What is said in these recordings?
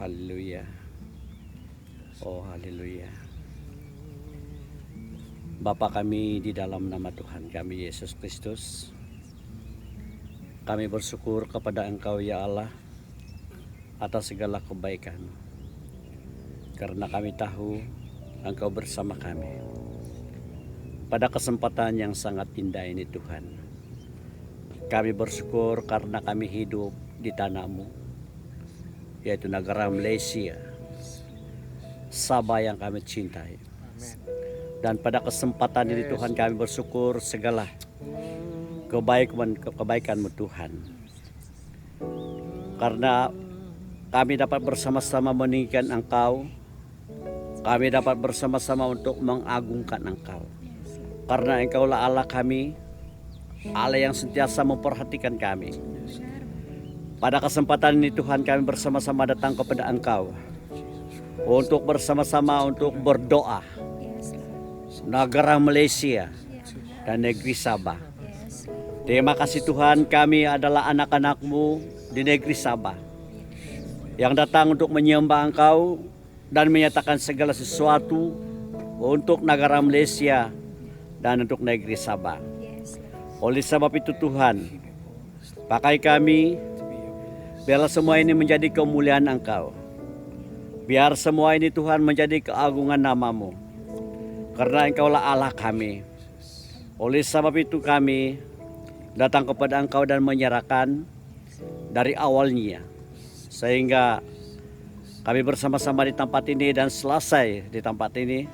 haleluya. Oh, haleluya. Bapa kami di dalam nama Tuhan kami Yesus Kristus, kami bersyukur kepada Engkau ya Allah atas segala kebaikan, karena kami tahu Engkau bersama kami pada kesempatan yang sangat indah ini Tuhan. Kami bersyukur karena kami hidup di tanah-Mu, yaitu negara Malaysia, Sabah yang kami cintai. Dan pada kesempatan ini Tuhan kami bersyukur segala kebaikan-Mu Tuhan. Karena kami dapat bersama-sama meninggikan Engkau, kami dapat bersama-sama untuk mengagungkan Engkau. Karena Engkaulah Allah kami, Allah yang sentiasa memperhatikan kami. Pada kesempatan ini Tuhan kami bersama-sama datang kepada Engkau untuk bersama-sama untuk berdoa negara Malaysia dan negeri Sabah. Terima kasih Tuhan, kami adalah anak-anak-Mu di negeri Sabah yang datang untuk menyembah Engkau dan menyatakan segala sesuatu untuk negara Malaysia dan untuk negeri Sabah. Oleh sebab itu Tuhan, pakai kami, biarlah semua ini menjadi kemuliaan Engkau. Biar semua ini Tuhan menjadi keagungan nama-Mu, karena Engkaulah Allah kami. Oleh sebab itu kami datang kepada Engkau dan menyerahkan dari awalnya, sehingga kami bersama-sama di tempat ini dan selesai di tempat ini.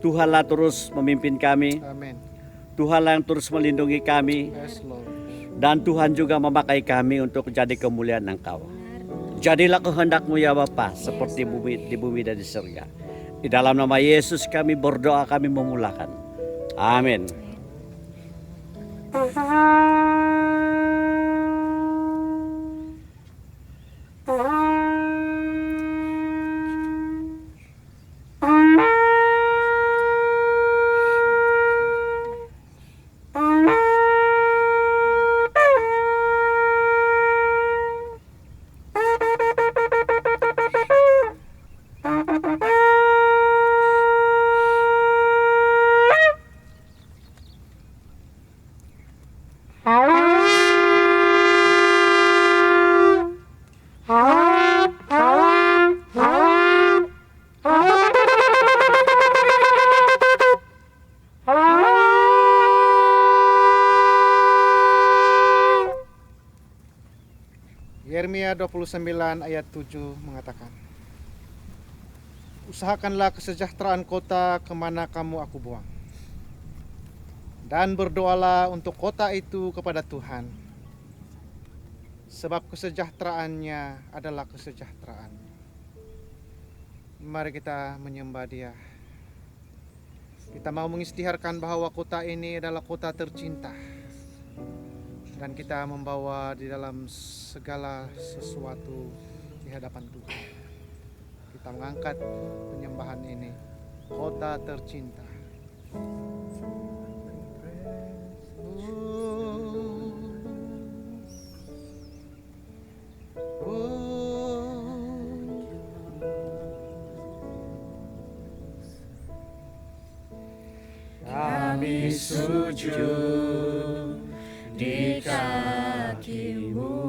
Tuhanlah terus memimpin kami. Amin. Tuhanlah yang terus melindungi kami. Yes, Lord. Dan Tuhan juga memakai kami untuk jadi kemuliaan Engkau. Jadilah kehendak-Mu ya Bapa, seperti di bumi dan di surga. Di dalam nama Yesus kami berdoa, kami memulakan. Amin. Yeremia 29 ayat 7 mengatakan, usahakanlah kesejahteraan kota kemana kamu aku buang, dan berdoalah untuk kota itu kepada Tuhan, sebab kesejahteraannya adalah kesejahteraan. Mari kita menyembah Dia. Kita mau mengistiharkan bahwa kota ini adalah kota tercinta, dan kita membawa di dalam segala sesuatu di hadapan Tuhan. Kita mengangkat penyembahan ini, kota tercinta. Kami sujud di kaki-Mu,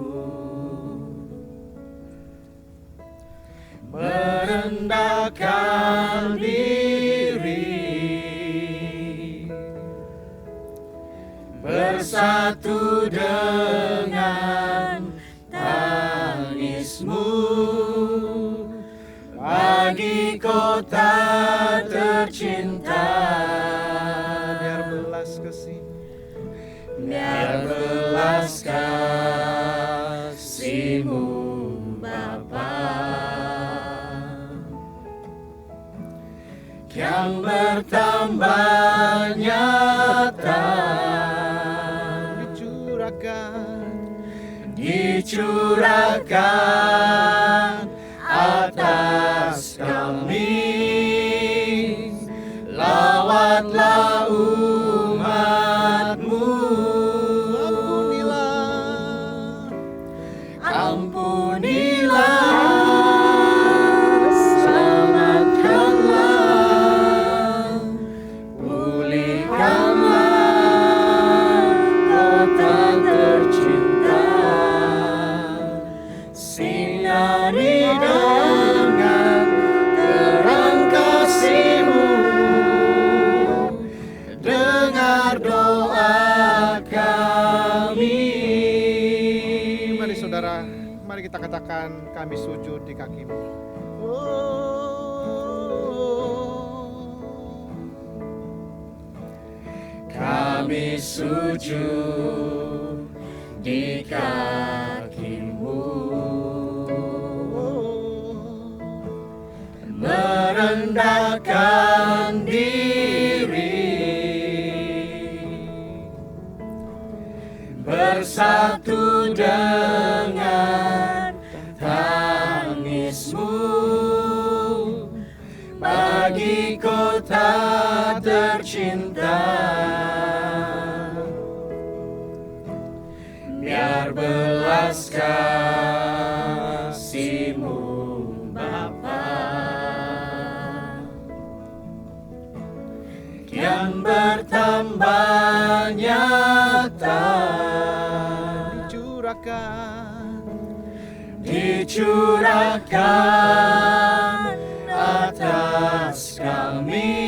merendahkan diri, bersatu dengan tangis-Mu bagi kota tercinta. Biar belas kasih-Mu Bapa, yang bertambah nyata, dicurahkan atas kami. Lawatlah umat-Mu, ampunilah kita katakan, kami sujud di kakimu. Kami sujud di kakimu, merendahkan diri, bersatu dengan tangismu bagi kota tercinta. Biar belas kasih-Mu Bapa kian bertambah nyata, dicurahkan atas kami.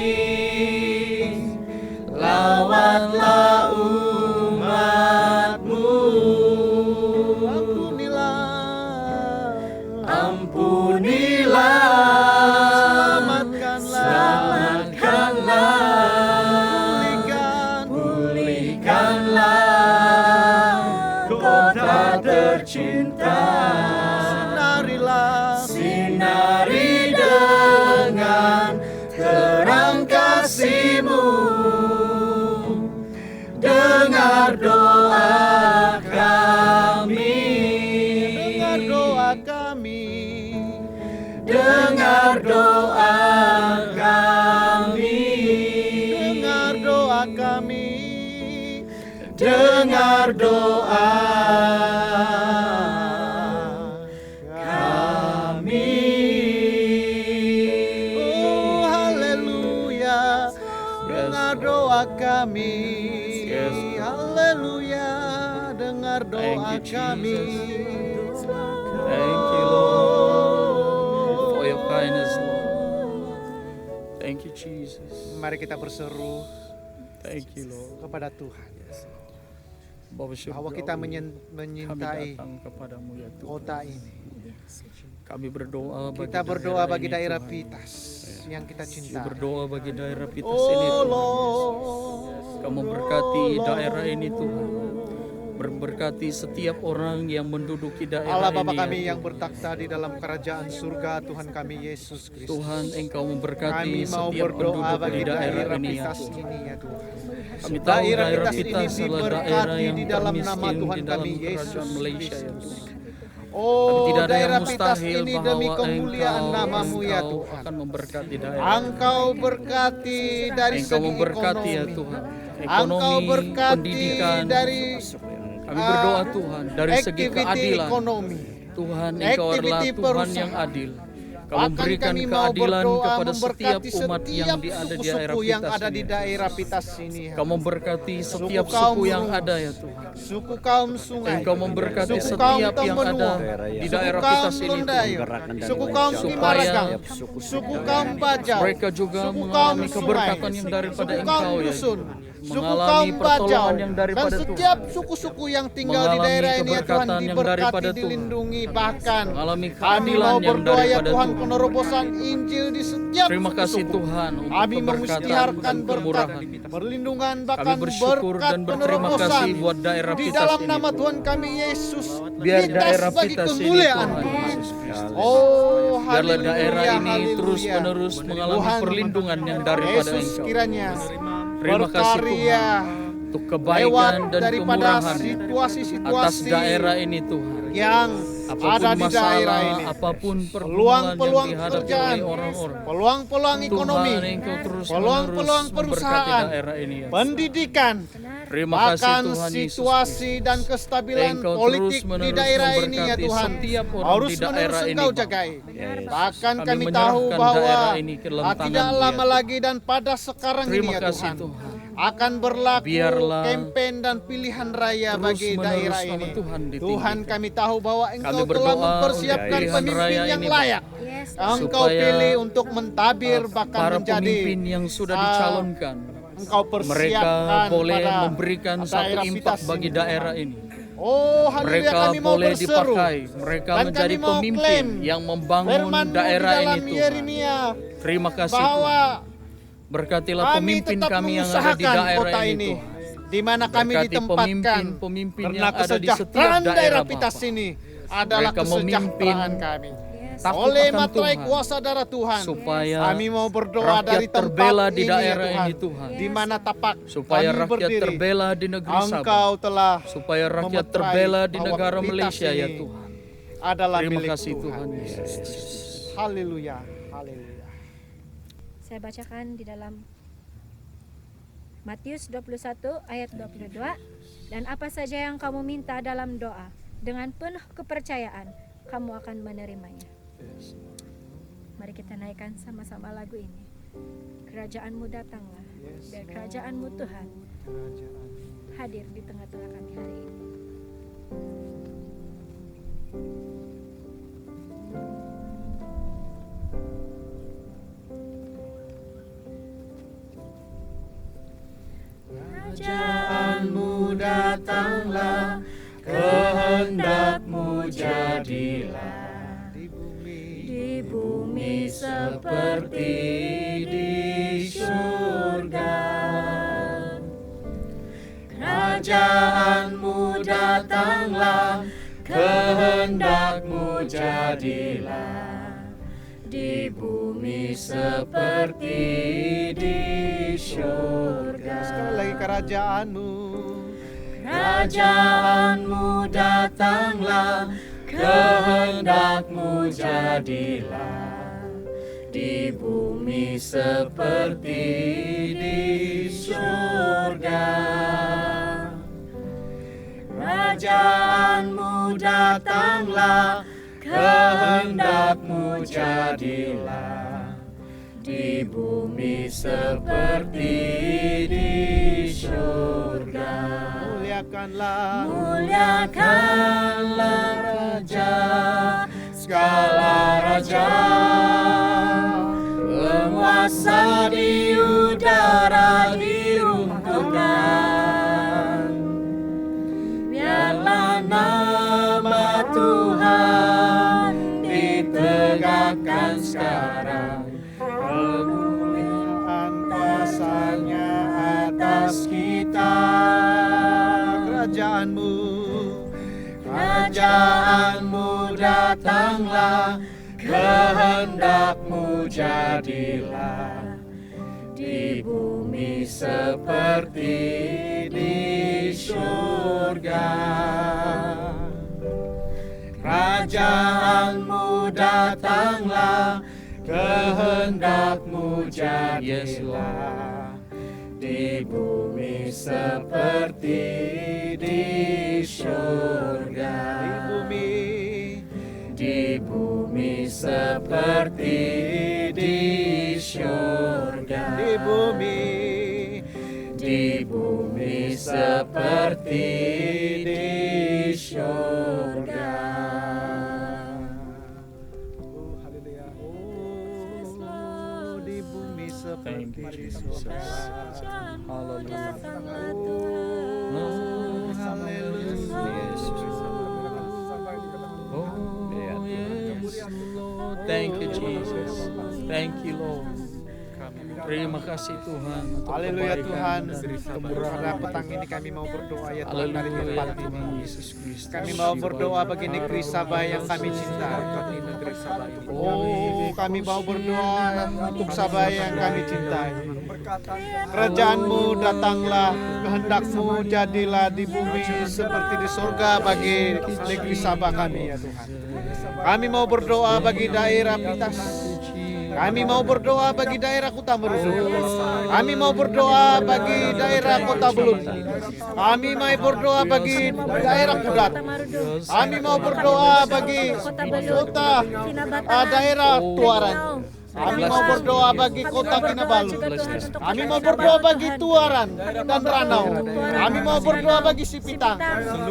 Lawatlah umat-Mu, ampunilah, selamatkanlah, pulihkanlah kota tercinta. Sinari dengan terang kasih-Mu, dengar doa kami, dengar doa kami, dengar doa kami. Oh, haleluya. Dengar doa kami. Haleluya. Dengar doa kami. Thank you, Lord, for your kindness, Lord. Thank you, Jesus. Mari kita berseru Thank you, Lord. kepada Tuhan Bapa Surgawi, bahwa kita kami menyintai datang kepadamu ya Tuhan. kota ini. Kami berdoa bagi Kita berdoa bagi ini, daerah Tuhan. Pitas yang kita Kami cintai. berdoa bagi daerah Pitas ini, Oh Tuhan. Lord, Kamu berkati Lord. daerah ini, Tuhan. Berkati setiap orang yang menduduki daerah Allah Bapa ini, kami ya yang Tuhan. bertakhta di dalam kerajaan surga, Tuhan kami Yesus Kristus. Tuhan, Engkau memberkati Kami mau setiap berdoa penduduk bagi di daerah daerah ini, ya Pitas Tuhan. ini ya Tuhan. Kami tahu daerah Pitas Pitas ini adalah daerah diberkati yang di dalam nama termiskin Tuhan di dalam kami Yesus kerajaan Malaysia, ya Kristus. Tuhan. Oh, Tidak ada yang daerah Pitas mustahil ini demi bahwa kemuliaan namamu ya Engkau Tuhan. akan memberkati daerah. Engkau berkati dari Engkau segi memberkati ya ekonomi. Tuhan. Engkau Ekonomi, berkati pendidikan. dari Kami berdoa Tuhan dari segi activity keadilan. ekonomi. Tuhan, Engkau adalah Activity Tuhan perusahaan. yang adil. Kau Bahkan memberikan kami mau keadilan berdoa kepada setiap memberkati umat yang di ada di daerah suku-suku yang Pitas ada di ini. daerah Pitas ini. ya. Kau memberkati setiap kaum suku yang Rungus, ada ya Tuhan. Suku kaum sungai. Engkau memberkati suku kaum setiap yang ada Tembenua, di suku daerah kaum Pitas ini, Londayo, Tuhan. suku kaum Supaya Kimaragang, suku kaum Bajau, Mereka juga suku kaum mengalami Sungai, keberkatan yang daripada suku kaum Engkau ya Dusun, Tuhan. suku Mengalami kaum Bajau, pertolongan yang dan daripada setiap Tuhan. suku-suku yang tinggal di Mengalami daerah ini ya Tuhan keberkatan yang diberkati, daripada Tuhan. dilindungi, bahkan Mengalami kami keadilan mau yang berdoa ya daripada Tuhan Tuhan. penerobosan Injil di setiap Terima kasih suku-suku. Tuhan untuk Kami keberkatan mengisytiharkan dan berkat, kemurahan. perlindungan, Kami bahkan bersyukur berkat dan berterima penerobosan kasih buat daerah di Pitas dalam ini, nama Tuhan. Tuhan kami Yesus. Biar Pitas daerah bagi Pitas ini kemuliaan. Tuhan Yesus Kristus. Oh, Biarlah haleluya, daerah ini haleluya. terus-menerus mengalami Tuhan, perlindungan yang daripada Yesus Engkau. kiranya Terima kasih berkarya Tuhan untuk lewat kebaikan dan daripada kemurahan atas situasi-situasi daerah ini Tuhan. yang Apapun ada di daerah masalah, ini. apapun pergumulan Peluang-peluang yang dihadapi pekerjaan, oleh orang-orang. peluang-peluang ekonomi, Tuhan, Engkau terus peluang-peluang menerus perusahaan, memberkati daerah ini ya. pendidikan, Terima kasih bahkan Tuhan Yesus situasi dan kestabilan Engkau politik terus di menerus daerah ini ya memberkati Tuhan, setiap orang harus di menerus daerah ini, Engkau Bapa. jagai. Yes. Bahkan Kami kami tahu menyerahkan bahwa daerah ini ke dalam tidak tangan-Mu, ya lama Tuhan. lagi dan pada sekarang Terima ini ya kasih Tuhan, Tuhan. akan berlaku Biarlah campaign dan pilihan raya terus bagi menerus daerah nama ini. Tuhan ditinggikan. Tuhan, kami tahu bahwa Engkau Kami telah berdoa mempersiapkan untuk pemimpin pilihan raya yang ini, layak. Engkau Supaya, pilih untuk mentabir bahkan para menjadi pemimpin yang sudah dicalonkan, Engkau mereka persiapkan boleh pada memberikan satu daerah impak Pitas bagi ini. daerah ini. Oh, haleluya, Mereka kami mau boleh berseru. dipakai. Mereka Dan menjadi kami mau pemimpin klaim yang membangun Firman-Mu daerah di dalam ini Tuhan. Yeremia Terima kasih bahwa Tuhan. Berkatilah kami pemimpin tetap kami yang ada di mengusahakan daerah kota ini ini, Tuhan. di mana kami Berkati ditempatkan. pemimpin-pemimpin Karena yang ada di setiap kesejahteraan daerah daerah Pitas Bapa. ini adalah Mereka memimpin kesejahteraan kami. takut Oleh akan materai Tuhan, kuasa darah Tuhan, supaya kami mau berdoa rakyat dari tempat terbela di ini, ya daerah Tuhan, ini Tuhan. di mana tapak supaya kami rakyat berdiri. terbela di negeri Sabah, Engkau telah supaya rakyat memeterai terbela di bahwa negara Pitas Malaysia ya ini Tuhan. adalah Terima milik kasih Tuhan Yesus. Haleluya, haleluya. Saya bacakan di dalam Matius 21 ayat 22. Dan apa saja yang kamu minta dalam doa, dengan penuh kepercayaan, kamu akan menerimanya. Mari kita naikkan sama-sama lagu ini. Kerajaan-Mu datanglah, dan kerajaan-Mu Tuhan hadir di tengah-tengah kami hari ini. Kerajaan-Mu datanglah, kehendak-Mu jadilah Di bumi seperti di surga. Kerajaan-Mu datanglah, kehendak-Mu jadilah di bumi seperti di surga. Sekali lagi, kerajaan-Mu. Kerajaan-Mu datanglah, kehendak-Mu jadilah di bumi seperti di surga. Kerajaan-Mu datanglah, kehendak-Mu jadilah di bumi seperti di surga. Muliakanlah Raja, segala raja, penguasa di udara diruntuhkan. Biarlah nama Tuhan ditegakkan sekarang, kemuliaan kuasa-Nya atas kita. Kerajaan-Mu. Kerajaan-Mu datanglah, kehendak-Mu jadilah di bumi seperti di surga. Kerajaan-Mu datanglah, kehendak-Mu jadilah di bumi seperti di surga. Di bumi seperti di surga. Di bumi seperti di surga. Oh, haleluya. Oh, di bumi Thank seperti you, di Jesus. surga. Hallelujah. Oh, haleluya. Oh, yes, Lord. Thank you, Jesus. Thank you, Lord. Terima kasih Tuhan untuk Haleluya kebaikan Tuhan. dan Pada kemurahan. petang ini kami mau berdoa ya Tuhan dari Haleluya tempat Tuhan ini. Yesus Kristus. Kami mau berdoa bagi negeri Sabah yang kami cinta. Oh, kami mau berdoa untuk Sabah yang kami cintai. Kerajaan-Mu datanglah, kehendak-Mu jadilah di bumi seperti di surga bagi negeri Sabah kami ya Tuhan. Kami mau berdoa bagi daerah Pitas. Kami mau berdoa bagi daerah Kota Merudu. Kami mau berdoa bagi daerah Kota Belud. Kami mau berdoa bagi daerah Kudat. Kami mau berdoa bagi kota daerah Tuaran. Kami mau berdoa bagi kota Kinabalu. Kami mau berdoa bagi Tuaran dan Ranau. Kami mau berdoa bagi Sipitang.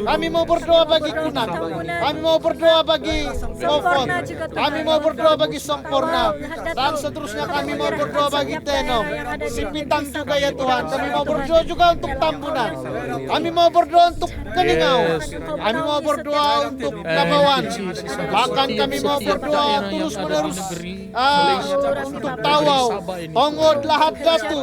Kami mau berdoa bagi Kunang. Kami mau berdoa bagi Sopot. Kami mau berdoa bagi Sempurna. Dan seterusnya kami mau berdoa bagi Tenom. Sipitang juga ya Tuhan. Kami mau berdoa juga untuk Tambunan. Kami mau berdoa untuk menyebutkan Engkau. Kami mau berdoa untuk Damawan. Bahkan kami mau berdoa terus menerus untuk Tawau, Ongod Lahat Datu,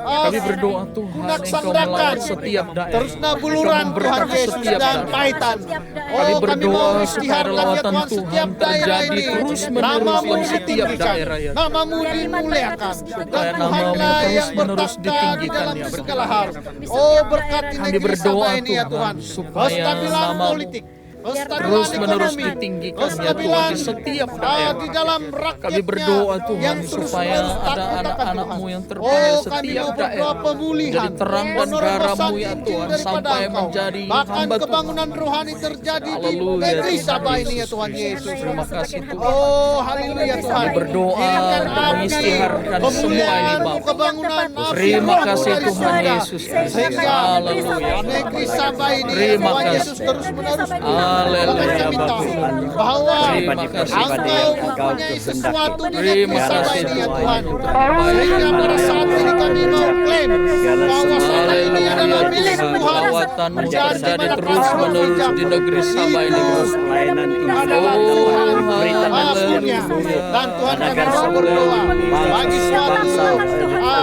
Kami berdoa Tuhan, Kunak Engkau Sandakan, melawat setiap daerah. terus Nabuluran Tuhan Yesus dan Paitan. Kami Oh, kami berdoa mau supaya istiharkan ya lawatan Tuhan Tuhan setiap daerah terjadi ini. terus-menerus Namamu di setiap ditinggikan, daerah, ya. namamu dimuliakan, Supaya dan namamu Tuhanlah yang terus-menerus bertakhta di ditinggikan, dalam ya, segala hal. Oh, berkati Kami negeri berdoa Sabah ini ya Tuhan, Tuhan. supaya Kestabilan namamu politik, kestabilan terus-menerus ekonomi, ditinggikan, ya Tuhan, kestabilan di setiap daerah. di dalam rakyatnya Kami berdoa Tuhan yang terus supaya menerus ada takut akan anak-anak-Mu Tuhan. yang terpanggil Oh, kami setiap mau berdoa daerah pemulihan, jadi terang dan penerobosan garam-Mu ya Injil Tuhan, daripada sampai Engkau. menjadi Bahkan hamba kebangunan rohani terjadi di Haleluya, negeri Tuhan Sabah ini ya Yesus Tuhan Kristus. Yesus. Terima kasih Tuhan. Oh, haleluya Tuhan. Kami berdoa Kirimkan dan api, mengisytiharkan semua ini, pemulihan, Bapa. kebangunan api Terima roh kasih dari Tuhan surga. Yesus Kristus. Sehingga Haleluya. negeri Sabah ini ya Terima Tuhan kasih. Yesus terus menerus. Haleluya, Bahkan kami Bapa. tahu bahwa Terima kasih Engkau Tuhan. mempunyai sesuatu di negeri Terima Sabah kasih ini ya Tuhan. Tuhan. Sehingga pada saat ini kami mau klaim bahwa Sabah ini adalah milik Tuhan, Tuhan. lawatan-Mu Dan terjadi dimana terus-menerus Tuhan di negeri Sabah ini, itu Bapa. Pelayanan adalah Tuhan, Tuhan berita dan punya. Haleluya. Dan Tuhan kami Agar mau seluruh berdoa bangsa, bagi suatu bangsa,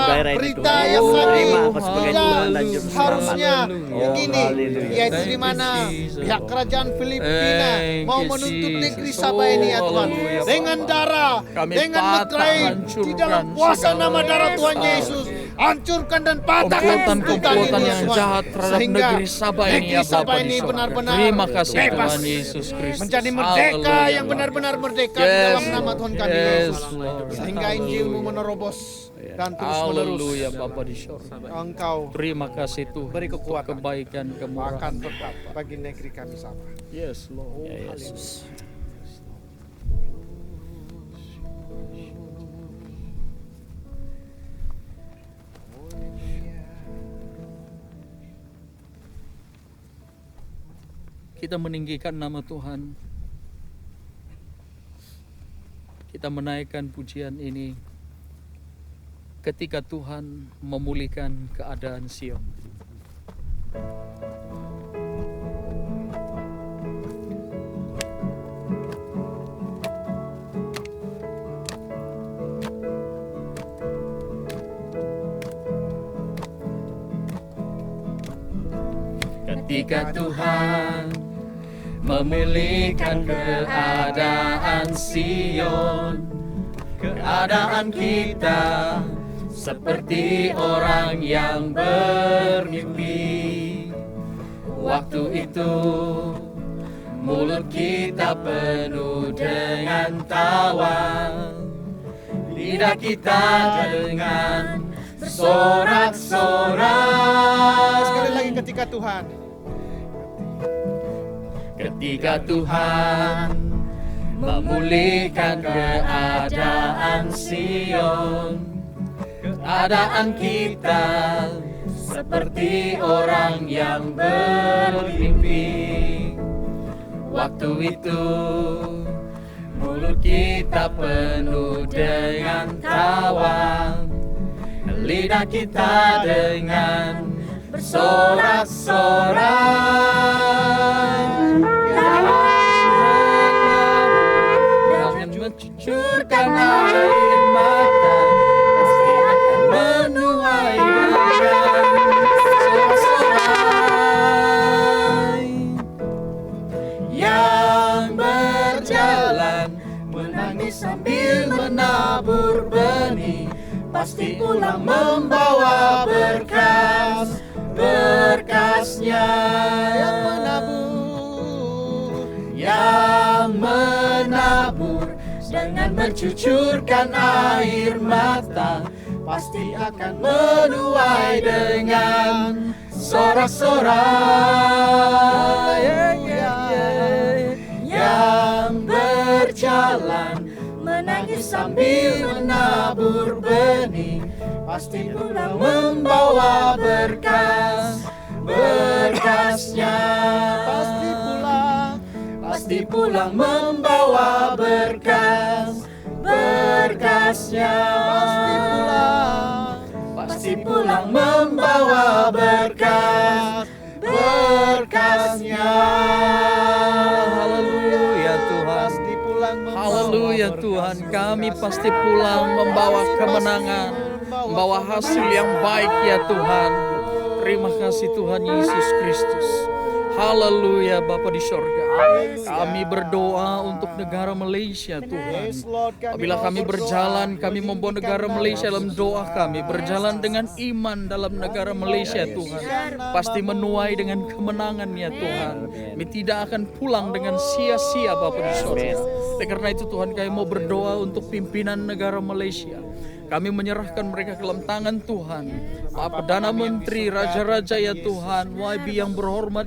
daerah ini berita Tuhan. yang kami Terima aku sebagai Tuhan dan Juru Selamat. harusnya Haleluya. begini, Haleluya. yaitu Thank di you, mana Jesus. pihak kerajaan Filipina Thank mau you, menuntut Jesus. negeri Sabah ini ya Tuhan Haleluya, dengan Bapa. darah, Kami dengan patah, meterai di hancurkan dalam kuasa segala nama darah Tuhan dosa. Yesus. Hancurkan dan patahkan Komplotan-komplotan ini, yang Tuhan. jahat terhadap Sehingga negeri Sabah ini negeri ya Sabah Bapa ini di sorga. benar-benar Terima kasih bebas, Tuhan Yesus Kristus. menjadi merdeka Haleluya, yang Bapa. benar-benar merdeka di Yes, dalam nama Tuhan kami yes, Yesus. Lord. Sehingga Injil-Mu menerobos dan terus menerus Haleluya Bapa di sorga. Engkau Terima kasih Tuhan beri untuk kekuatan kebaikan akan kemurahan. tetap bagi negeri kami Sabah. Yes Lord. Ya Yesus. Kita meninggikan nama Tuhan. Kita menaikkan pujian ini ketika Tuhan memulihkan keadaan Sion. Ketika Tuhan memulihkan keadaan Sion, keadaan kita seperti orang yang bermimpi. Waktu itu mulut kita penuh dengan tawa, lidah kita dengan sorak-sorak. Sekali lagi ketika Tuhan memulihkan keadaan Sion, keadaan kita seperti orang yang bermimpi. Waktu itu mulut kita penuh dengan tawa, lidah kita dengan bersorak-sorak. Dan mencucurkan air mata, pasti akan menuai dengan sorak-sorai. Yang berjalan menangis sambil menabur benih, pasti pulang membawa berkasnya. Yang menabur dengan mencucurkan air mata, pasti akan menuai dengan sorak-sorai. Yang berjalan menangis sambil menabur benih, pasti pulang membawa berkasnya. Pasti pulang membawa berkasnya. Pasti pulang membawa berkasnya. ya Tuhan, kami pasti pulang membawa kemenangan, membawa hasil yang baik ya Tuhan. Terima kasih Tuhan Yesus Kristus. Haleluya Bapa di sorga. Kami berdoa untuk negara Malaysia Tuhan. Apabila kami berjalan, kami membawa negara Malaysia dalam doa kami. Berjalan dengan iman dalam negara Malaysia Tuhan. Pasti menuai dengan kemenangan ya Tuhan. Kami tidak akan pulang dengan sia-sia Bapa di sorga. Oleh karena itu Tuhan, kami mau berdoa untuk pimpinan negara Malaysia. Kami menyerahkan mereka ke dalam tangan Tuhan. Pak Perdana Menteri, Raja-Raja ya Tuhan, YB yang berhormat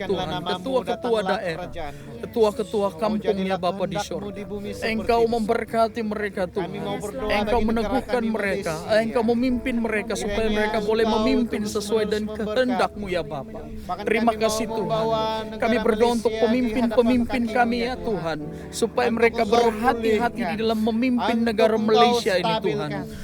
Tuhan, ketua-ketua daerah, ketua-ketua kampung ya Bapa di sorga. Engkau memberkati mereka Tuhan. Engkau meneguhkan mereka, Engkau memimpin mereka supaya mereka boleh memimpin sesuai dengan kehendak-Mu ya Bapa. Terima kasih Tuhan. Kami berdoa untuk pemimpin-pemimpin kami ya Tuhan, supaya mereka berhati-hati di dalam memimpin negara Malaysia ini Tuhan.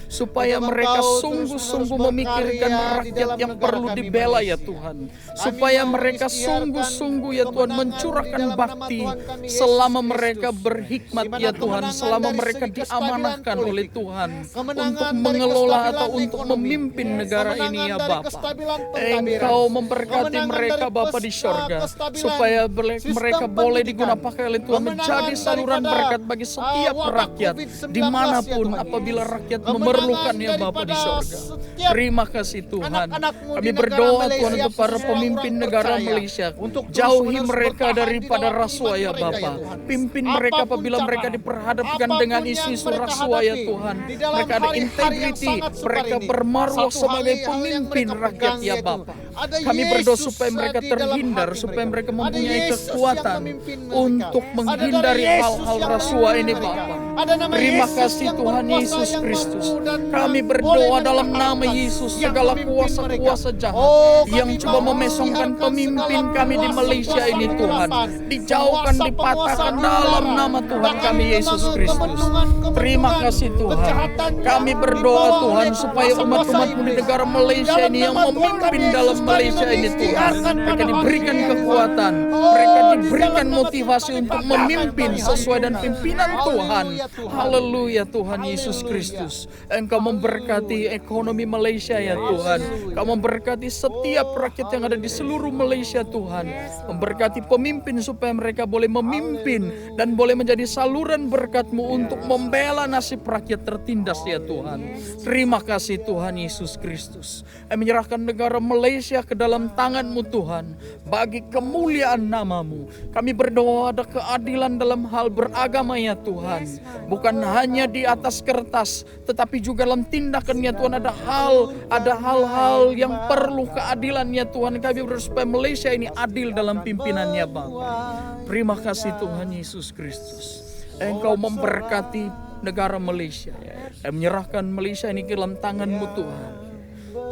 Supaya mereka sungguh-sungguh memikirkan rakyat yang perlu dibela ya Tuhan. Supaya mereka sungguh-sungguh ya Tuhan mencurahkan bakti selama mereka berhikmat ya Tuhan. Selama mereka diamanahkan oleh Tuhan untuk mengelola atau untuk memimpin negara ini ya Bapa. Engkau memberkati mereka Bapa di sorga. Supaya mereka boleh digunakan oleh Tuhan menjadi saluran berkat bagi setiap rakyat dimanapun apabila rakyat memerlukannya Bapa di sorga. Terima kasih Tuhan. Kami berdoa Tuhan untuk para pemimpin negara Malaysia. Jauhi mereka daripada rasuah ya Bapa. Pimpin mereka apabila mereka diperhadapkan dengan isu-isu rasuah ya Tuhan. Mereka ada integriti. Mereka bermarwah sebagai pemimpin rakyat ya Bapa. Kami berdoa supaya mereka terhindar, supaya mereka mempunyai kekuatan untuk menghindari hal-hal rasuah ini Bapa. Terima kasih Tuhan Yesus Kristus. Kami berdoa dalam nama Yesus, segala kuasa-kuasa jahat yang coba memesongkan pemimpin kami di Malaysia ini Tuhan, dijauhkan, dipatahkan dalam nama Tuhan kami Yesus Kristus. Terima kasih Tuhan. Kami berdoa Tuhan supaya umat-umat-Mu di negara Malaysia ini yang memimpin dalam Malaysia ini Tuhan, mereka diberikan kekuatan, mereka diberikan motivasi untuk memimpin sesuai dengan pimpinan Tuhan. Haleluya Tuhan Yesus Kristus. Engkau memberkati ekonomi Malaysia ya Tuhan. Engkau memberkati setiap rakyat yang ada di seluruh Malaysia Tuhan. Memberkati pemimpin supaya mereka boleh memimpin dan boleh menjadi saluran berkat-Mu untuk membela nasib rakyat tertindas ya Tuhan. Terima kasih Tuhan Yesus Kristus. Kami menyerahkan negara Malaysia ke dalam tangan-Mu Tuhan. Bagi kemuliaan nama-Mu. Kami berdoa ada keadilan dalam hal beragama ya Tuhan. Bukan hanya di atas kertas, tetapi juga dalam tindakannya Tuhan ada hal-hal yang perlu keadilannya Tuhan. Kami berdoa supaya Malaysia ini adil dalam pimpinannya Bapa. Terima kasih Tuhan Yesus Kristus. Engkau memberkati negara Malaysia. Menyerahkan Malaysia ini ke dalam tangan-Mu Tuhan.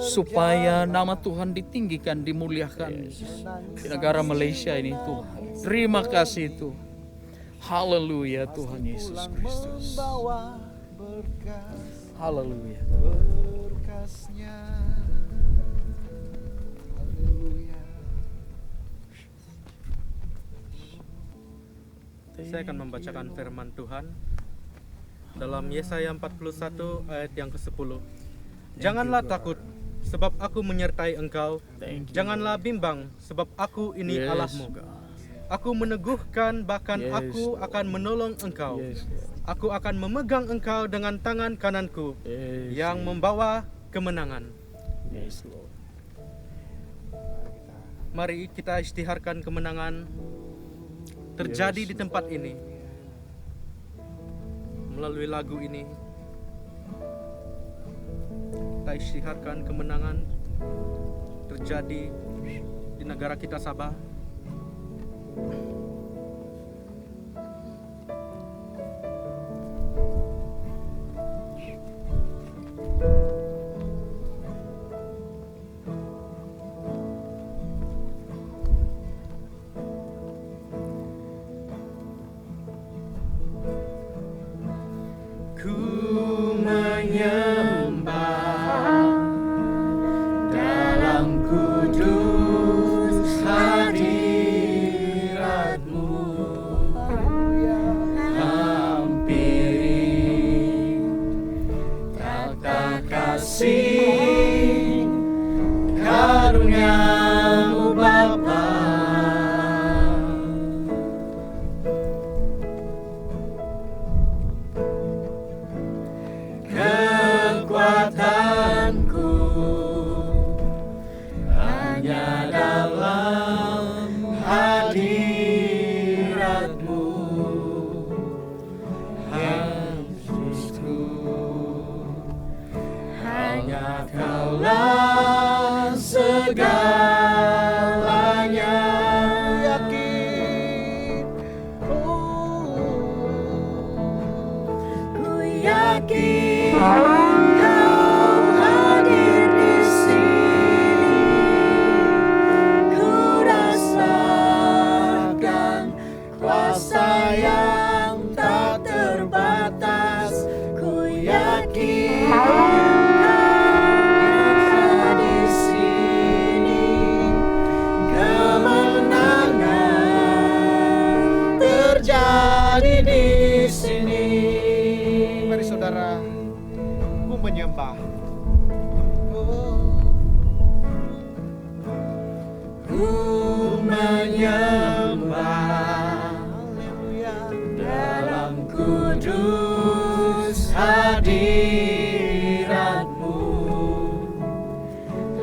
Supaya nama Tuhan ditinggikan, dimuliakan di negara Malaysia ini Tuhan. Terima kasih Tuhan. Haleluya Tuhan Yesus Kristus. Haleluya. Berkasnya. Haleluya. Saya akan membacakan firman Tuhan dalam Yesaya 41 ayat yang ke-10. Janganlah takut, sebab aku menyertai engkau. Janganlah bimbang, sebab aku ini Allahmu. Aku meneguhkan, bahkan aku akan menolong engkau. Aku akan memegang engkau dengan tangan kananku yang membawa kemenangan. Mari kita isytiharkan kemenangan terjadi di tempat ini melalui lagu ini. Kita isytiharkan kemenangan terjadi di negara kita Sabah. Ku menyembah dalam kudus hadirat-Mu, hampir kasih karunia-Mu Bapa. Kekuatanku hanya dalam hadirat-Mu, Yesusku. Hanya Kaulah segalanya. Yakin, Ku yakin Kau hadir di sini. Ku rasakan kuasa yang tak terbatas. Ku yakin Kau di sini. Kemenangan terjadi di sini. mari saudara, ku menyembah. Ku menyembah dalam kudus hadirat-Mu.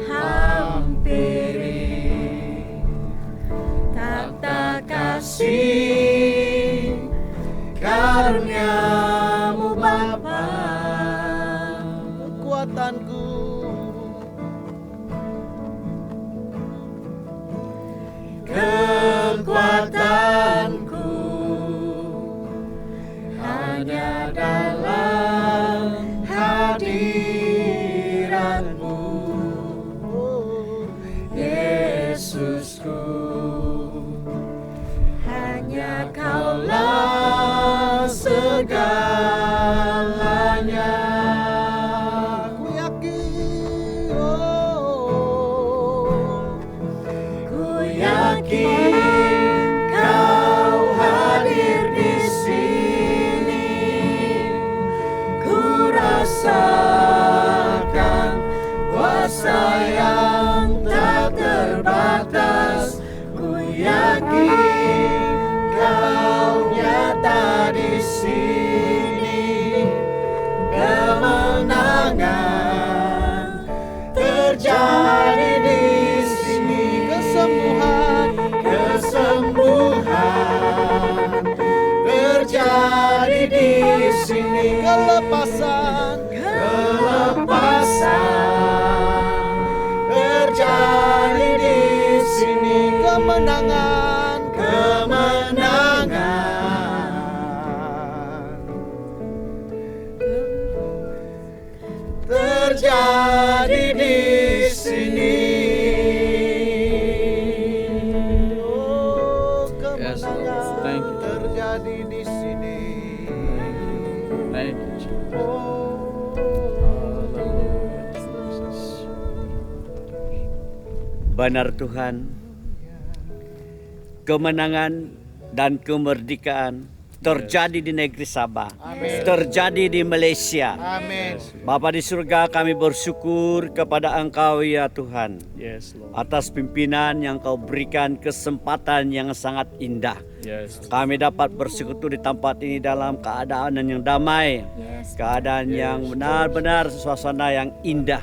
Hampiri tata kasih karunia-Mu Bapa. Kekuatanku Kekuatanku hanya dalam hadirat-Mu, Yesusku. Hanya Kaulah segalanya. ku yakin, Ku yakin Kau hadir di sini. Ku rasakan kuasa yang tak terbatas. Ku yakin Kau nyata di sini. Kemenangan terjadi di sini. Kesembuhan terjadi di sini. kelepasan terjadi di sini. kemenangan terjadi di sini. Yes, Lord. Thank you. terjadi di sini. Thank you, Jesus. Benar Tuhan, kemenangan dan kemerdekaan terjadi di negeri Sabah, terjadi di Malaysia. Amin. Bapa di surga, kami bersyukur kepada Engkau ya Tuhan, Yes, Lord. atas pimpinan yang Kau berikan kesempatan yang sangat indah. Yes, Lord. Kami dapat bersekutu di tempat ini dalam keadaan yang damai, keadaan yang benar-benar suasana yang indah.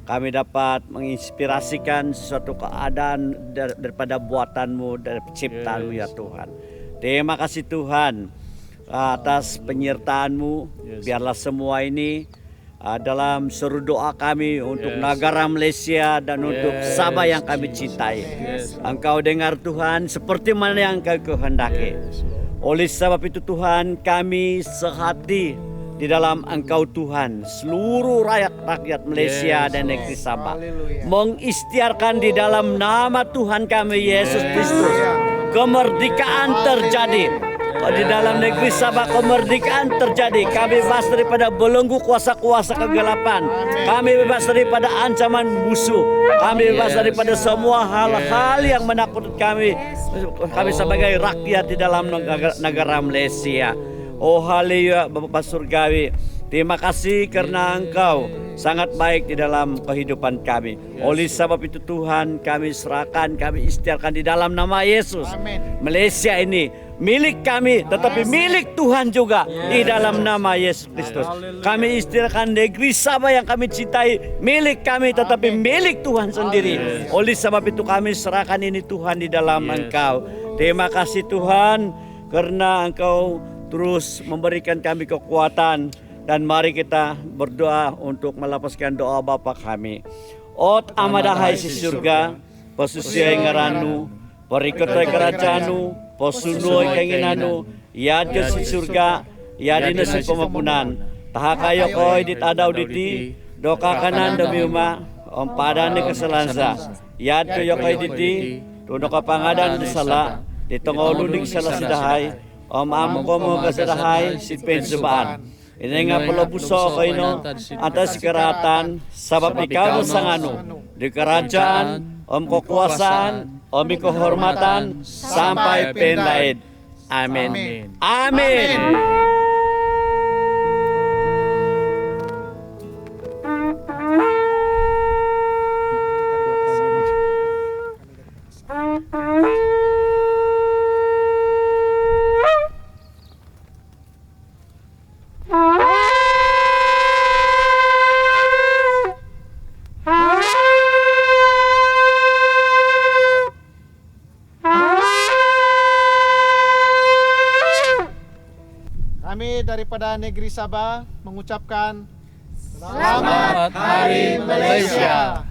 Kami dapat menginspirasikan sesuatu keadaan daripada buatan-Mu, dari penciptaan-Mu ya Tuhan. Terima kasih Tuhan atas penyertaan-Mu. Biarlah semua ini dalam seru doa kami untuk negara Malaysia dan untuk Sabah yang kami cintai. Engkau dengar Tuhan seperti mana yang Kau kehendaki. Oleh sebab itu Tuhan, kami sehati di dalam Engkau Tuhan, seluruh rakyat Malaysia dan negeri Sabah mengistiarkan di dalam nama Tuhan kami Yesus Kristus, kemerdekaan terjadi. Di dalam negeri Sabah kemerdekaan terjadi. Kami bebas daripada belenggu kuasa-kuasa kegelapan. Kami bebas daripada ancaman musuh. Kami bebas daripada semua hal-hal yang menakutkan kami sebagai rakyat di dalam negara Malaysia. Oh haleluya Bapa Surgawi. Terima kasih karena Engkau sangat baik di dalam kehidupan kami. Oleh sebab itu Tuhan, kami serahkan, kami istiarkan di dalam nama Yesus. Amin. Malaysia ini milik kami, tetapi milik Tuhan juga di dalam nama Yesus Kristus. Kami istiarkan negeri Sabah yang kami cintai, milik kami, tetapi milik Tuhan sendiri. Oleh sebab itu kami serahkan ini Tuhan di dalam Engkau. Terima kasih Tuhan, karena Engkau terus memberikan kami kekuatan. Dan mari kita berdoa untuk melepaskan doa Bapa kami. Ot amadahai si surga, pasusiai ngaranu, perikotai kerajaanu, posunoi kenginanu, yad ke si surga, yadina si pemapunan. Tahakayo koi dit adau diti, doka kanan demi uma, om padane keselansa. Yad ke yokai diti, tunoka pangadan disala, ditongoludik salah sidahai, om amu komo kesedahai, si pensubaan. Ini nga pelabuso kaino atas keratan sabab ikaw sangano di kerajaan om kekuasaan om kehormatan sampai pendaid. Amin. Amin. Kami daripada negeri Sabah mengucapkan Selamat Hari Malaysia.